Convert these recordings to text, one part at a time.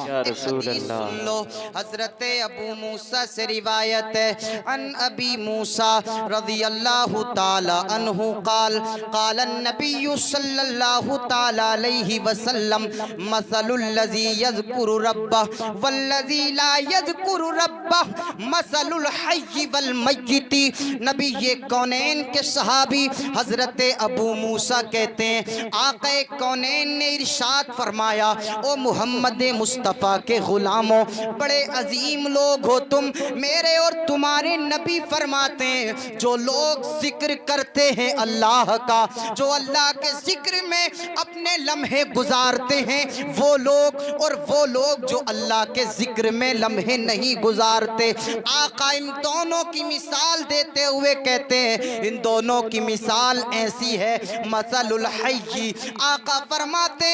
یا ایک رسول حدیث اللہ۔ سن لو، حضرت ابو موسیٰ سے روایت ہے، ان ابی موسیٰ رضی اللہ تعالی عنہ قال قال النبی صلی اللہ تعالی علیہ وسلم مثل الذی یذکر ربہ والذی لا یذکر ربہ مثل الحی والمیت۔ نبی یہ کونین کے صحابی حضرت ابو موسیٰ کہتے ہیں آقا کونین نے ارشاد فرمایا، او محمد مصطفیٰ کے غلاموں، بڑے عظیم لوگ ہو تم، میرے اور تمہارے نبی فرماتے ہیں جو لوگ ذکر کرتے ہیں اللہ کا، جو اللہ کے ذکر میں اپنے لمحے گزارتے ہیں وہ لوگ، اور وہ لوگ جو اللہ کے ذکر میں لمحے نہیں گزارتے، آقا ان دونوں کی مثال دیتے ہوئے کہتے ہیں ان دونوں کی مثال ایسی ہے مثل الحی، آقا فرماتے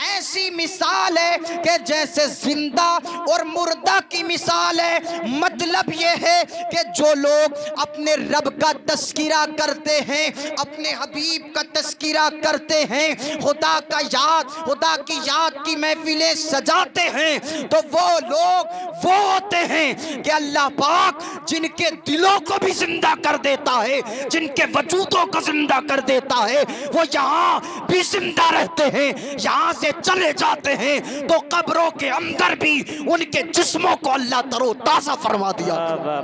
ایسی مثال ہے کہ جیسے زندہ اور مردہ کی مثال ہے۔ مطلب یہ ہے کہ جو لوگ اپنے رب کا تذکرہ کرتے ہیں، اپنے حبیب کا تذکرہ کرتے ہیں، خدا کا یاد، خدا کی یاد کی محفلیں سجاتے ہیں، تو وہ لوگ وہ ہوتے ہیں کہ اللہ پاک جن کے دلوں کو بھی زندہ کر دیتا ہے، جن کے وجودوں کو زندہ کر دیتا ہے، وہ یہاں بھی زندہ رہتے ہیں، یہاں سے چلے جاتے ہیں تو قبروں کے اندر بھی ان کے جسموں کو اللہ ترو تازہ فرما دیا۔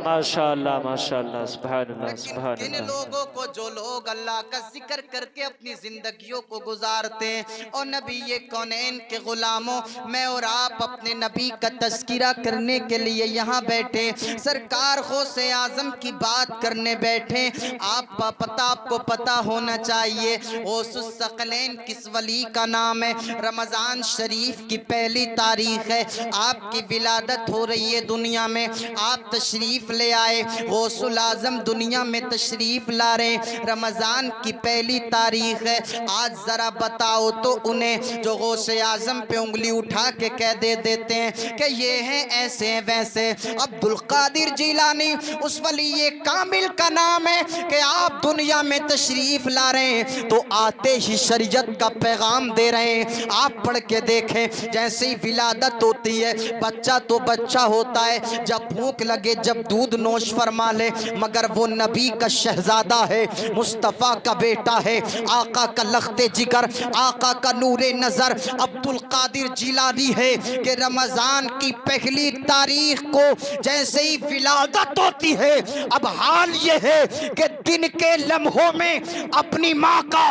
ماشاءاللہ ماشاءاللہ، سبحان اللہ لیکن سبحان کن اللہ۔ لوگوں کو، جو لوگ اللہ کا ذکر کر کے اپنی زندگیوں کو گزارتے ہیں، اور نبی کونین کے غلاموں، میں اور آپ اپنے نبی کا تذکرہ کرنے کے لیے یہاں بیٹھے، سرکار غوث اعظم کی بات کرنے بیٹھے، آپ کو پتہ ہونا چاہیے غوث الثقلین کس ولی کا نام ہے۔ رمضان شریف کی پہلی تاریخ ہے، آپ کی ولادت ہو رہی ہے دنیا میں، آپ تشریف لے آئے، غوث الاعظم دنیا میں تشریف لا رہے ہیں، رمضان کی پہلی تاریخ ہے۔ آج ذرا بتاؤ تو انہیں جو غوث اعظم پہ انگلی اٹھا کے کہہ دیتے ہیں کہ یہ ہیں ایسے ہیں ویسے، عبد القادر جیلانی اس ولی کامل کا نام ہے کہ آپ دنیا میں تشریف لا رہے ہیں تو آتے ہی شریعت کا پیغام دے رہے ہیں۔ آپ پڑھ کے دیکھیں، جیسے ہی ولادت ہوتی ہے بچہ تو بچہ ہوتا ہے، جب بھوک لگے جب دودھ نوش فرما لے، مگر وہ نبی کا شہزادہ ہے، مصطفیٰ کا بیٹا ہے، آقا کا لخت جگر، آقا کا نور نظر عبد القادر جیلانی ہے کہ رمضان کی پہلی تاریخ کو جیسے ہی ولادت ہوتی ہے، اب حال یہ ہے کہ دن کے لمحوں میں اپنی ماں کا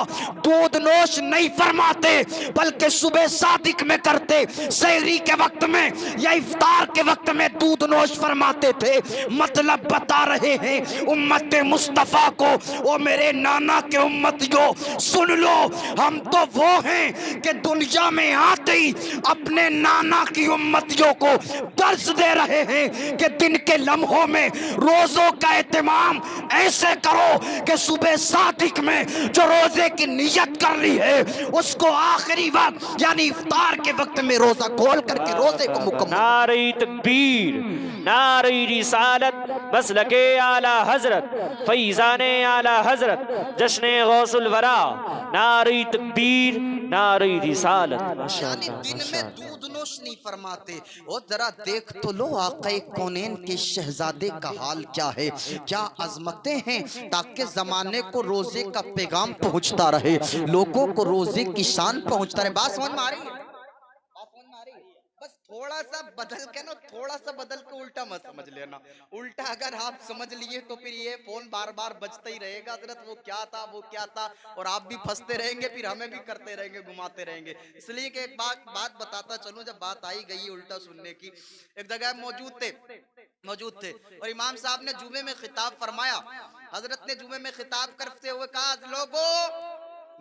دودھ نوش نہیں فرماتے بلکہ صبح صادق میں کرتے، سحری کے وقت میں یا افطار کے وقت میں دودھ نوش فرماتے تھے۔ مطلب بتا رہے ہیں امت مصطفیٰ کو، او میرے نانا کے امتیوں سن لو، ہم تو وہ ہیں کہ دنیا میں آتے ہی اپنے نانا کی امتیوں کو درس دے رہے ہیں کہ دن کے لمحوں میں روزوں کا اہتمام ایسے کرو کہ صبح صادق میں جو روزے کی نیت کر لی ہے اس کو آخری وقت یعنی افطار کے وقت میں روزہ کھول کر کے روزے کو مکمل۔ نعرہ تکبیر، نعرہ رسالت، مسلک اعلی حضرت، فیضان اعلی حضرت، جشن غوث الورا، نعرہ تکبیر، نعرہ رسالت۔ یعنی ماشاءاللہ دن میں ماشاءاللہ۔ دودھ نوش نہیں فرماتے۔ اور ذرا دیکھ تو لو آقا کونین کے شہزادے کا حال کیا ہے، کیا عظمتیں ہیں، تاکہ زمانے کو روزے کا پیغام پہنچتا رہے، لوگوں کو روزے کی شان پہنچتا رہے۔ بات سمجھ میں آ رہی ہے؟ بس تھوڑا سا بدل کے نا، تھوڑا سا بدل کے الٹا مت سمجھ لینا، الٹا اگر آپ سمجھ لیے تو پھر یہ فون بار بار بجتا ہی رہے گا، حضرت وہ کیا تھا وہ کیا تھا، اور آپ بھی پھنستے رہیں گے، پھر ہمیں بھی کرتے رہیں گے، گھماتے رہیں گے۔ اس لیے کہ ایک بات بتاتا چلوں، جب بات آئی گئی الٹا سننے کی، ایک جگہ موجود تھے اور امام صاحب نے جمعے میں خطاب فرمایا، حضرت نے جمعے میں خطاب کرتے ہوئے کہا لوگوں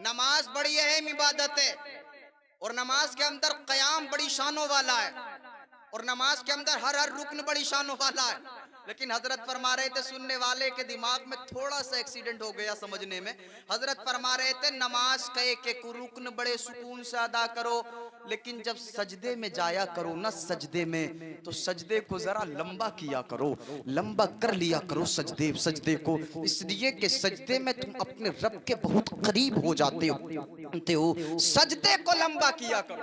نماز بڑی اہم عبادت ہے، اور نماز کے اندر قیام بڑی شانوں والا ہے، اور نماز کے اندر ہر رکن بڑی شانوں والا ہے، لیکن حضرت فرما رہے تھے سننے والے کے دماغ میں تھوڑا سا ایکسیڈنٹ ہو گیا سمجھنے میں۔ حضرت فرما رہے تھے نماز کا ایک ایک رکن بڑے سکون سے ادا کرو، لیکن جب سجدے میں جایا کرو نا، سجدے میں تو سجدے کو ذرا لمبا کیا کرو، لمبا کر لیا کرو سجدے کو، اس لیے کہ سجدے میں تم اپنے رب کے بہت قریب ہو جاتے ہو، سجدے کو لمبا کیا کرو۔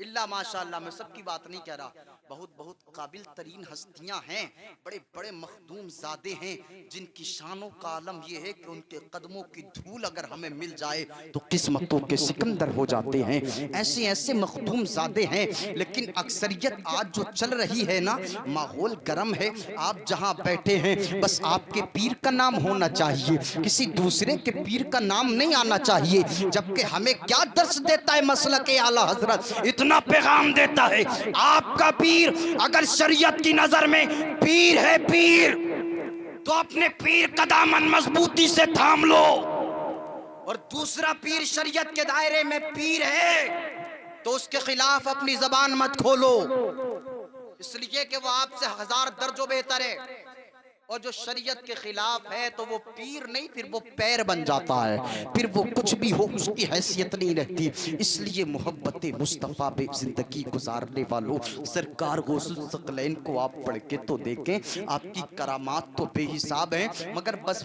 اللہ ماشاءاللہ، میں سب کی بات نہیں کہہ رہا، بہت بہت قابل ترین ہستیاں ہیں، بڑے بڑے مخدوم زادے ہیں جن کی شانوں کا عالم یہ ہے کہ ان کے قدموں کی دھول اگر ہمیں مل جائے تو قسمتوں کے سکندر ہو جاتے ہیں۔ ایسے ایسے مخدوم زادے ہیں، لیکن اکثریت آج جو چل رہی ہے نا، ماحول گرم ہے، آپ جہاں بیٹھے ہیں بس آپ کے پیر کا نام ہونا چاہیے، کسی دوسرے کے پیر کا نام نہیں آنا چاہیے، جبکہ ہمیں کیا درس دیتا ہے مسلک اعلیٰ حضرت، اتنا پیغام دیتا ہے، آپ کا پیر اگر شریعت کی نظر میں پیر ہے پیر، تو اپنے پیر کا دامن مضبوطی سے تھام لو، اور دوسرا پیر شریعت کے دائرے میں پیر ہے تو اس کے خلاف اپنی زبان مت کھولو، اس لیے کہ وہ آپ سے 1000 درجوں بہتر ہے، اور جو شریعت کے خلاف ہے تو وہ پیر نہیں، پھر وہ پیر بن جاتا ہے، پھر وہ کچھ بھی ہو اس کی حیثیت نہیں رہتی۔ اس لیے محبت مصطفیٰ بے زندگی گزارنے والوں، سرکار غوث الثقلین کو آپ پڑھ کے تو دیکھیں، آپ کی کرامات تو بے حساب ہیں، مگر بس